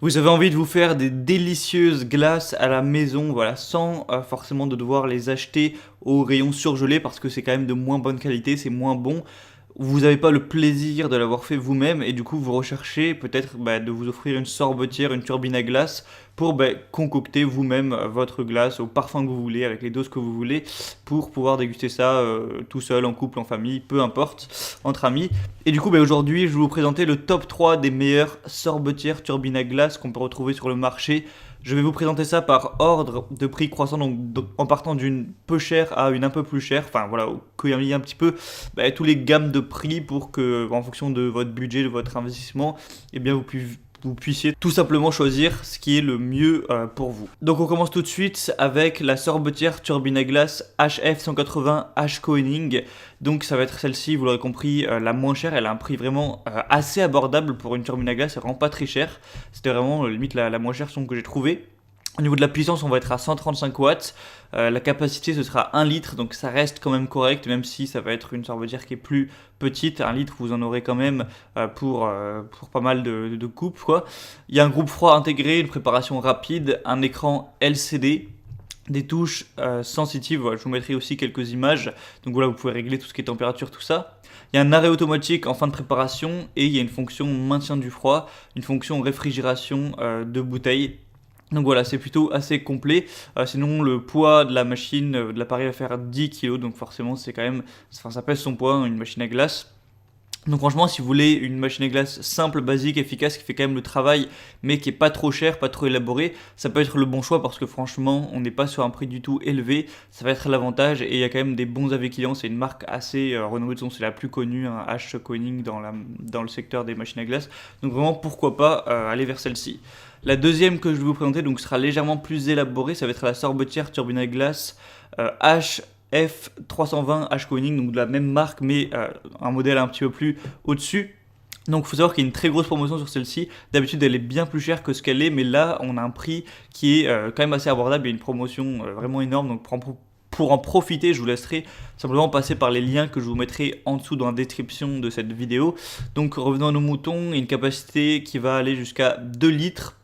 Vous avez envie de vous faire des délicieuses glaces à la maison, voilà, sans forcément de devoir les acheter au rayon surgelé parce que c'est quand même de moins bonne qualité, c'est moins bon. Vous n'avez pas le plaisir de l'avoir fait vous-même et du coup vous recherchez peut-être de vous offrir une sorbetière, une turbine à glace pour concocter vous-même votre glace au parfum que vous voulez, avec les doses que vous voulez, pour pouvoir déguster ça tout seul, en couple, en famille, peu importe, entre amis. Et du coup aujourd'hui je vais vous présenter le top 3 des meilleures sorbetières turbine à glace qu'on peut retrouver sur le marché. Je vais vous présenter ça par ordre de prix croissant, donc en partant d'une peu chère à une un peu plus chère. Enfin voilà, qu'il y ait un petit peu tous les gammes de prix pour que, en fonction de votre budget, de votre investissement, eh bien vous puissiez tout simplement choisir ce qui est le mieux pour vous. Donc on commence tout de suite avec la sorbetière turbine à glace HF 180 H Koenig. Donc ça va être celle-ci, vous l'aurez compris, la moins chère. Elle a un prix vraiment assez abordable pour une turbine à glace, elle rend pas très cher. C'était vraiment limite la moins chère que j'ai trouvée. Au niveau de la puissance, on va être à 135 watts. La capacité, ce sera 1 litre, donc ça reste quand même correct, même si ça va être une sorbetière qui est plus petite. 1 litre, vous en aurez quand même pour pas mal de coupes, quoi. Il y a un groupe froid intégré, une préparation rapide, un écran LCD, des touches sensitives. Voilà, je vous mettrai aussi quelques images. Donc voilà, vous pouvez régler tout ce qui est température, tout ça. Il y a un arrêt automatique en fin de préparation et il y a une fonction maintien du froid, une fonction réfrigération de bouteilles. Donc voilà, c'est plutôt assez complet. Sinon, le poids de la machine, de l'appareil va faire 10 kg, donc forcément, c'est quand même, enfin, ça pèse son poids, hein, une machine à glace. Donc franchement, si vous voulez une machine à glace simple, basique, efficace, qui fait quand même le travail, mais qui est pas trop cher, pas trop élaboré, ça peut être le bon choix parce que franchement, on n'est pas sur un prix du tout élevé. Ça va être l'avantage et il y a quand même des bons avis clients. C'est une marque assez renommée, c'est la plus connue, hein, H Koenig dans le secteur des machines à glace. Donc vraiment, pourquoi pas aller vers celle-ci. La deuxième que je vais vous présenter donc sera légèrement plus élaborée, ça va être la sorbetière turbine à glace F320 H Koenig, donc de la même marque mais un modèle un petit peu plus au-dessus. Donc il faut savoir qu'il y a une très grosse promotion sur celle-ci. D'habitude elle est bien plus chère que ce qu'elle est, mais là on a un prix qui est quand même assez abordable. Il y a une promotion vraiment énorme, donc pour en profiter, je vous laisserai simplement passer par les liens que je vous mettrai en dessous dans la description de cette vidéo. Donc revenons à nos moutons, il y a une capacité qui va aller jusqu'à 2 litres.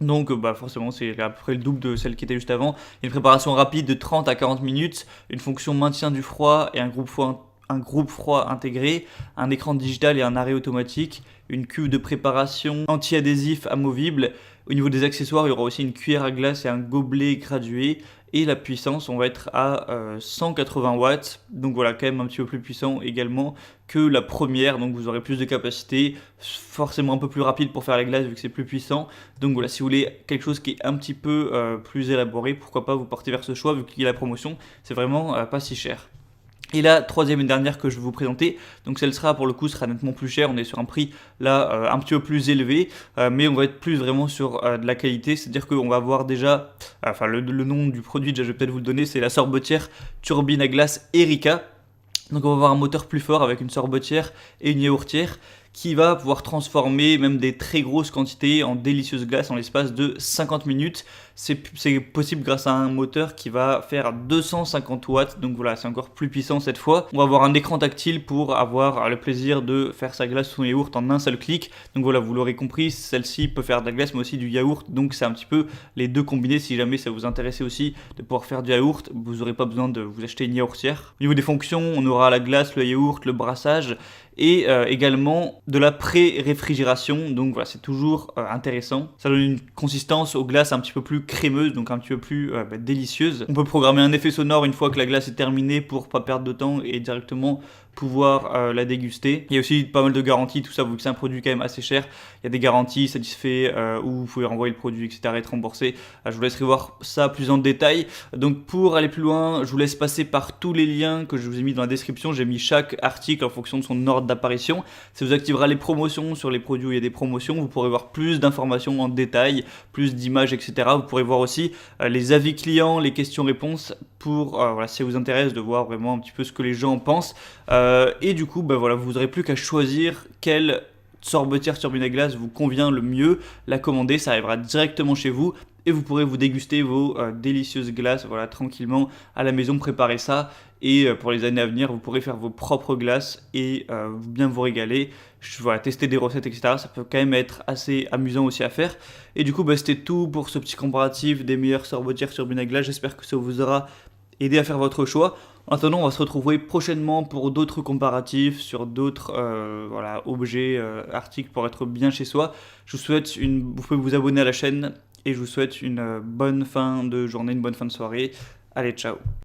Donc forcément c'est à peu près le double de celle qui était juste avant. Il y a une préparation rapide de 30 à 40 minutes, une fonction maintien du froid et un groupe froid intégré, un écran digital et un arrêt automatique, une cuve de préparation anti-adhésif amovible. Au niveau des accessoires, il y aura aussi une cuillère à glace et un gobelet gradué. Et la puissance, on va être à 180 watts. Donc voilà, quand même un petit peu plus puissant également que la première. Donc vous aurez plus de capacité, forcément un peu plus rapide pour faire les glaces vu que c'est plus puissant. Donc voilà, si vous voulez quelque chose qui est un petit peu plus élaboré, pourquoi pas vous porter vers ce choix vu qu'il y a la promotion. C'est vraiment pas si cher. Et la troisième et dernière que je vais vous présenter, donc celle sera pour le coup sera nettement plus chère, on est sur un prix là un petit peu plus élevé, mais on va être plus vraiment sur de la qualité, c'est-à-dire qu'on va avoir déjà, enfin le nom du produit, déjà je vais peut-être vous le donner, c'est la sorbetière turbine à glace Erika. Donc on va avoir un moteur plus fort avec une sorbetière et une yaourtière qui va pouvoir transformer même des très grosses quantités en délicieuses glaces en l'espace de 50 minutes. C'est possible grâce à un moteur qui va faire 250 watts, donc voilà, c'est encore plus puissant cette fois. On va avoir un écran tactile pour avoir le plaisir de faire sa glace ou son yaourt en un seul clic. Donc voilà, vous l'aurez compris, celle-ci peut faire de la glace mais aussi du yaourt, donc c'est un petit peu les deux combinés. Si jamais ça vous intéressait aussi de pouvoir faire du yaourt, vous n'aurez pas besoin de vous acheter une yaourtière. Au niveau des fonctions, on aura la glace, le yaourt, le brassage et également de la pré-réfrigération, donc voilà, c'est toujours intéressant. Ça donne une consistance aux glaces un petit peu plus crémeuse, donc un petit peu plus délicieuse. On peut programmer un effet sonore une fois que la glace est terminée pour pas perdre de temps et directement pouvoir la déguster. Il y a aussi pas mal de garanties, tout ça, vu que c'est un produit quand même assez cher. Il y a des garanties satisfaits où vous pouvez renvoyer le produit, etc., être remboursé. Je vous laisserai voir ça plus en détail. Donc pour aller plus loin, je vous laisse passer par tous les liens que je vous ai mis dans la description. J'ai mis chaque article en fonction de son ordre d'apparition. Ça vous activera les promotions sur les produits où il y a des promotions. Vous pourrez voir plus d'informations en détail, plus d'images, etc. Vous pourrez voir aussi les avis clients, les questions-réponses pour, voilà, si ça vous intéresse de voir vraiment un petit peu ce que les gens en pensent. Et du coup, voilà, vous n'aurez plus qu'à choisir quelle sorbetière turbine à glace vous convient le mieux, la commander, ça arrivera directement chez vous et vous pourrez vous déguster vos délicieuses glaces, voilà, tranquillement à la maison, préparer ça. Et pour les années à venir, vous pourrez faire vos propres glaces et bien vous régaler. Voilà, tester des recettes, etc. Ça peut quand même être assez amusant aussi à faire. Et du coup, c'était tout pour ce petit comparatif des meilleures sorbetières sur à glace. J'espère que ça vous aura aidé à faire votre choix. En attendant, on va se retrouver prochainement pour d'autres comparatifs sur d'autres voilà, objets, articles pour être bien chez soi. Vous pouvez vous abonner à la chaîne et je vous souhaite une bonne fin de journée, une bonne fin de soirée. Allez, ciao!